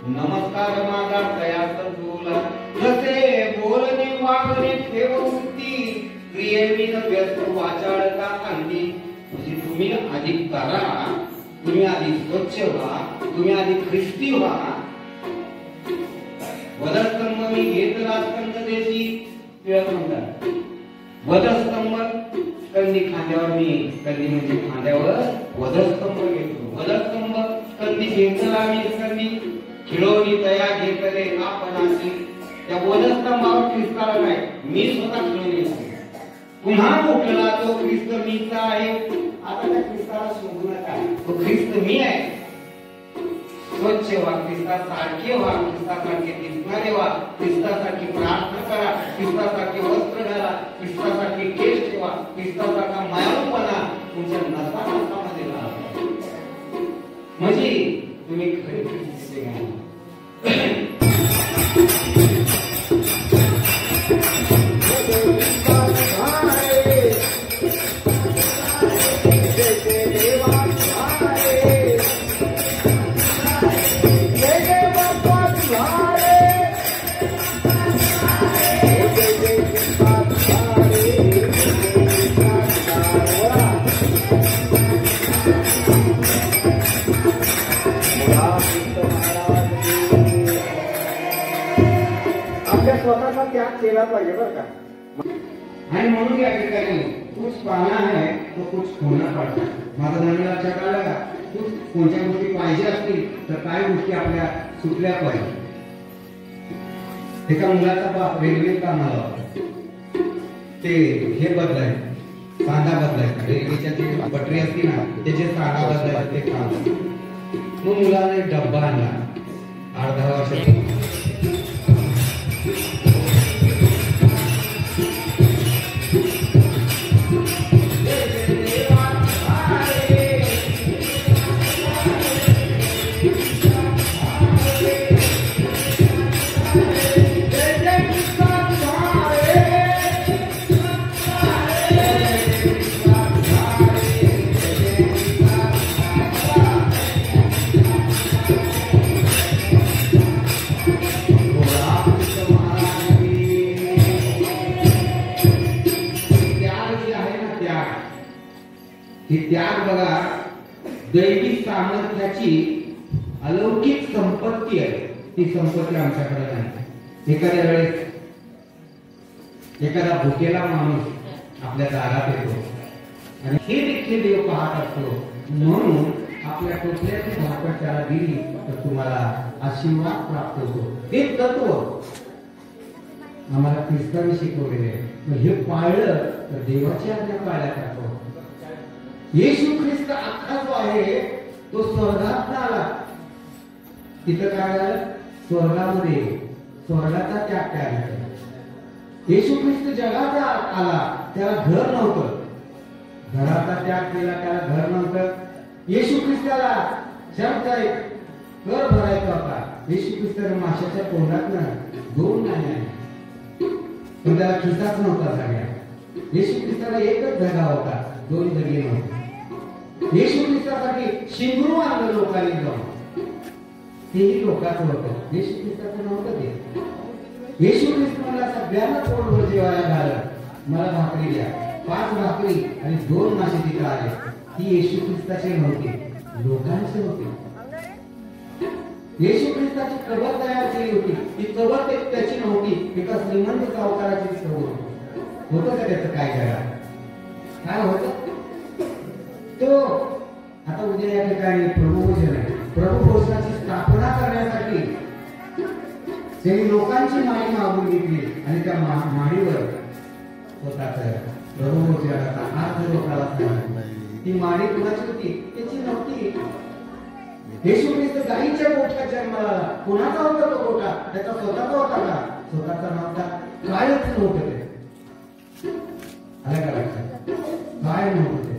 नमस्कार माझा प्रयास बोला जसे बोलणे वागणे ठेव वृत्ती क्रियेविन व्यस्त वाचाळता अंती. म्हणजे तुम्ही अधिक करा, तुम्ही अधिक स्वच्छ व्हा, तुम्ही अधिक ख्रिस्ती व्हा. वधस्तंभ मी घेतला स्कंद देशी टिळक म्हणतात. वधस्तंभ स्कंदी खांद्यावर मी, स्कंदी म्हणजे खांद्यावर वधस्तंभ घेतो. वधस्तंभ स्कंदी घेतला मी, स्कंदी खिळवणी तया घेतले आपणाशी. त्या वधस्तंभावर ख्रिस्ताला नाही, मी स्वतः खिळवणी पुन्हा उठला तो ख्रिस्त मीचा आहे. आता त्या ख्रिस्ताला शोधू नका, तो ख्रिस्त मी आहे. स्वच्छ व्हा, ख्रिस्तासारखे व्हा, ख्रिस्तासारखे दिसणारे व्हा, ख्रिस्तासारखी प्रार्थना करा, ख्रिस्तासारखे वस्त्र घाला, ख्रिस्तासारखे केस ठेवा, ख्रिस्तासारखा मायाळूपणा तुमच्या नसामध्ये राहा. म्हणजे तुम्ही खरे ख्रिस्ती घ्या. स्वतःचा त्याग केला पाहिजे बरं का. आणि म्हणून या ठिकाणी कुछ पाना है तो कुछ खोना पडता. माझा म्हणणं लक्षात आलं का? कुछ कोणत्या गोष्टी पाहिजे असतील तर काही गोष्टी आपल्या सुटल्या पाहिजे. एका मुलाचा बाप रेल्वे कामाला होता. ते हे बदलायचं, सांगा बदलायचा, रेल्वेच्या जी पटरी असते ना त्याचे सांगा बदलायचं ते काम. मग मुलाने डब्बा आणला 8-10 वर्षाचा. ही त्याग बघा दैवी सामर्थ्याची अलौकिक संपत्ती आहे. ती संपत्ती आमच्याकडे नाही. एखाद्या वेळेस एखादा भुकेला माणूस आपल्या दारात येतो आणि हे देखील देव पाहत असतो. म्हणून आपल्या टोपल्याची भाकर त्याला दिली तर तुम्हाला आशीर्वाद प्राप्त होतो. हे तत्व आम्हाला ख्रिस्तांनी शिकवलेले आहे. हे पाळलं तर देवाची आज्ञा पाळल्या जातो. येशू ख्रिस्त अख्खा जो आहे तो स्वर्गात आला. तिथं काय झालं? स्वर्गामध्ये स्वर्गाचा त्याग केला. येशू ख्रिस्त जगात आला, त्याला घर नव्हतं. घराचा त्याग केला, त्याला घर नव्हतं. येशू ख्रिस्ताला शब्द कर भरायचा होता. येशू ख्रिस्ताने माशाच्या तोंडातनं 2 नाणी आणली, पण त्याला खिसाच नव्हता सगळ्या. येशू ख्रिस्ताला एकच धगा होता, 2 धगे नव्हते. येशू ख्रिस्तासाठी शिंगरू आणलं लोकांनी जाऊन, तेही लोकांचं होतं. येशू ख्रिस्ताचं नव्हतं ते. येशू ख्रिस्त मला सगळ्यांना पोटभर जेवायला घालं, मला भाकरी द्या. 5 भाकरी आणि 2 मासे तिथे आले. ती येशू ख्रिस्ताचे नव्हते, लोकांचे होते. येशू ख्रिस्ताची कबर तयार केली होती. ती कबर त्याची नव्हती, एका श्रीमंत सावकाराची कबर होतं. का त्याचं काय करा काय होतं? तो आता उद्या या ठिकाणी प्रभुभोजन आहे. प्रभुभोजनाची स्थापना करण्यासाठी त्यांनी लोकांची माळी मागून घेतली आणि त्या माळीवर स्वतःचा प्रभुभोजनाचा हात लोकांना. ती माळी कुणाची होती? त्याची नव्हती. येशू ख्रिस्त गाईच्या गोठ्यात जन्माला आला. कोणाचा होता तो गोठा? त्याचा स्वतःचा होता का? स्वतःचा नव्हता. कायच नव्हतं ते. आलं का लक्षात? काय नव्हतं ते.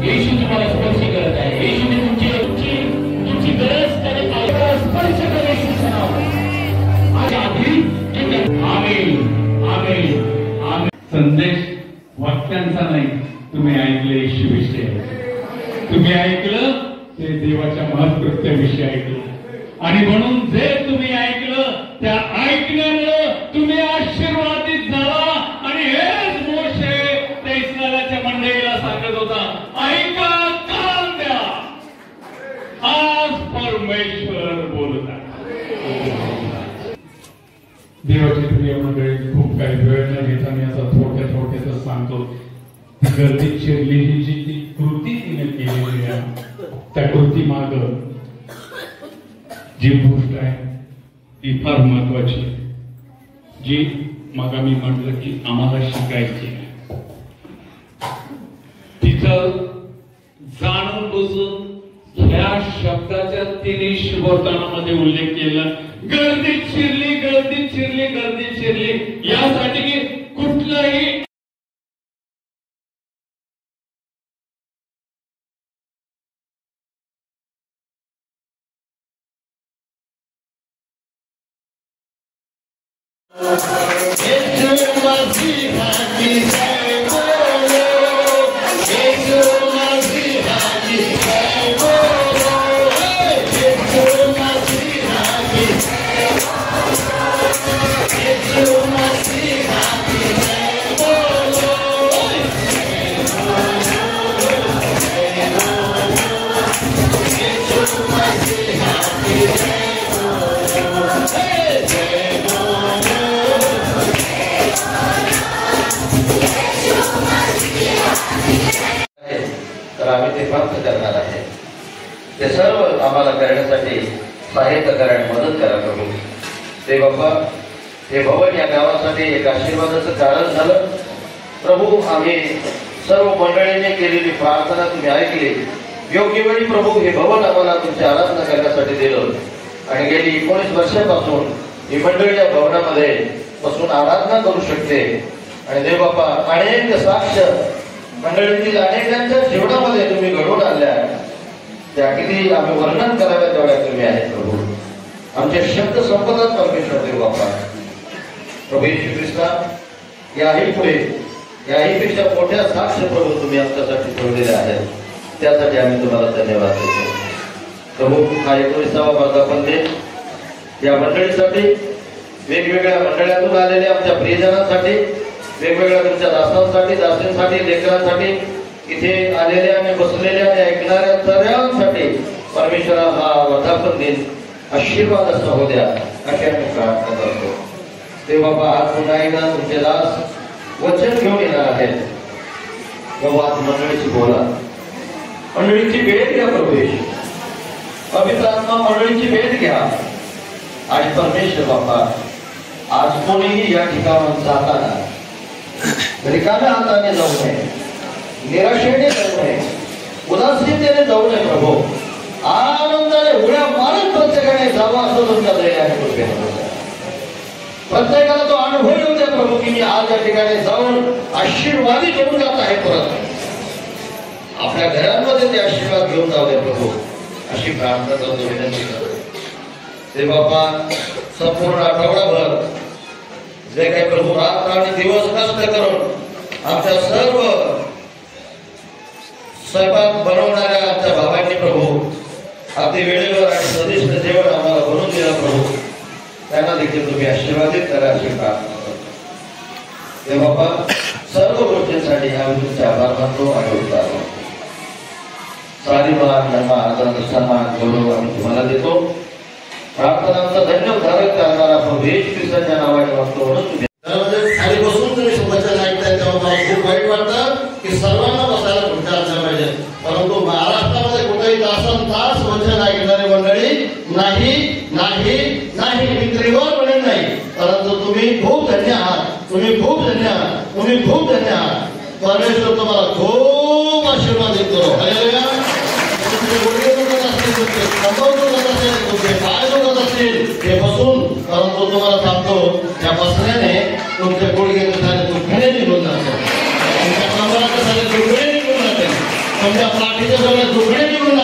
येशू तुम्हाला स्पर्श करत आहे. येशू तुमची गरज करत आहे. स्पर्श कर येशूचं नाव. आज आधी आमेन आमेन आमेन. संदेश वाक्यांचा नाही, तुम्ही ऐकले येशूविषयी. तुम्ही ऐकलं ते देवाच्या महत्कृत्याविषयी ऐकलं. आणि म्हणून जे तुम्ही ऐकलं त्या ऐकण्यामुळे तुम्ही आशीर्वादित झाला. आणि हेच मोशे त्या इस्रायलाच्या मंडळीला सांगत होता, ऐका, कान द्या, आज परमेश्वर बोलत आहे. देवाची प्रिय मंडळी, खूप काही वेळ न घेता मी आता थोडक्यात सांगतो. गर्दीत शिरलेली जी ती कृती तिने केलेली आहे, त्या कृती माग जी गोष्ट आहे ती फार महत्वाची, जी मग मी म्हटलं की आम्हाला शिकायची आहे. तिथं जाणून बुजून ह्या शब्दाच्या तिन्ही शुभवर्तनामध्ये उल्लेख केला. गर्दीत शिरली, गर्दीत शिरली, गर्दीत शिरली, यासाठी की कुठलाही तर आम्ही ते प्राप्त करणार आहे. ते सर्व आम्हाला करण्यासाठी सहाय्य करा आणि मदत करा प्रभू. ते बाप्पा, हे भवन या गावासाठी एक आशीर्वादाचं कारण झालं प्रभू. आम्ही सर्व मंडळीने केलेली प्रार्थना तुम्ही ऐकली. योग्य वेळी प्रभू हे भवन आम्हाला तुमची आराधना करण्यासाठी दिलं. आणि गेली 19 वर्षापासून ही मंडळी या भवनामध्ये बसून आराधना करू शकते. आणि देव बाप्पा, अनेक साक्ष मंडळीतील अनेकांच्या जीवनामध्ये तुम्ही घडवून आणल्या, त्या किती आम्ही वर्णन कराव्या तेवढ्या तुम्ही आहेत प्रभू. आमचे शब्द संपतात परमेश्वर देव बाप्पा. प्रभू येशू ख्रिस्ता, याही पुढे याही पेक्षा मोठ्या साक्ष प्रभू तुम्ही आमच्यासाठी ठेवलेल्या आहेत. त्यासाठी आम्ही तुम्हाला धन्यवाद देतो प्रभू. हा 19वा वर्धापन दिन या मंडळीसाठी, वेगवेगळ्या मंडळातून आलेल्या आमच्या प्रियजनांसाठी, वेगवेगळ्या तुमच्या दासांसाठी, दासींसाठी, लेकरांसाठी, इथे आलेल्या आणि बसलेल्या आणि ऐकणाऱ्या सर्वांसाठी परमेश्वरा हा वर्धापन दिन आशीर्वाद असा होऊ द्या अशी आम्ही प्रार्थना करतो. ते बाबा, आज पुन्हा एकदा तुमचे दास वचन घेऊन येणार आहेत. बाबा, आज मंडळीची बोला, मंडळीची भेट घ्या प्रभू. पवित्र आत्मा, मंडळीची भेट घ्या. आणि परमेश्वर बाप्पा, आज कोणीही या ठिकाणाहून जाताना रिकाम्या हाताने जाऊ नये, निराशेने जाऊ नये, उदासीनतेने जाऊ नये प्रभू. आनंदाने उड्या मारत प्रत्येकाने जावं असं तुमच्या दयाने कृपेने. प्रत्येकाला तो अनुभव येऊ द्या प्रभू की मी आज या ठिकाणी जाऊन आशीर्वादित होऊन जात आहे. परत आपल्या घरांमध्ये ते आशीर्वाद घेऊन जाऊ द्या प्रभू अशी प्रार्थना करतो, विनंती करतो. ते बाप्पा, संपूर्ण आठवडाभर जे काही प्रभू रात्र आणि दिवस कष्ट करून आमच्या सर्व स्वयंपाक बनवणाऱ्या आमच्या भावांनी प्रभू अगदी वेळेवर आणि सदिष्ट जेवण आम्हाला बनवून दिलं प्रभू, त्यांना देखील तुम्ही आशीर्वादित करा अशी प्रार्थना करतो. ते बाप्पा, सर्व गोष्टींसाठी आम्ही तुमचे आभार मानतो आणि उद्धार मानतो. सारी मान, धर्मा, आदर, सन्मान, गौरव आम्ही तुम्हाला देतो. प्रार्थनांचा धन्य उद्धारक करणारा प्रभू येशू ख्रिस्ताच्या नावाने मागतो म्हणून तुम्ही खाली बसून तुम्ही वचन ऐकताय तेव्हा मला खूप वाईट वाटतं की सर्वांना बसायला खुर्च्या असल्या पाहिजे, परंतु महाराष्ट्रामध्ये कुठेही तासन-तास वचन ऐकणारी मंडळी नाही नाही नाही. मी त्रिवार म्हणत नाही, परंतु तुम्ही खूप धन्य आहात, तुम्ही खूप धन्य आहात, तुम्ही खूप धन्य आहात. परमेश्वर तुम्हाला खूप आशीर्वादित करो. हालेलुया. हे बसून, परंतु तुम्हाला सांगतो त्या बसण्याने तुमचे गुडघे झाले दुखणे निघून जाते, तुमच्या कमराचे झाले दुखणे निघून जाते. तुमच्या पाठीचं सगळं दुखणं निघून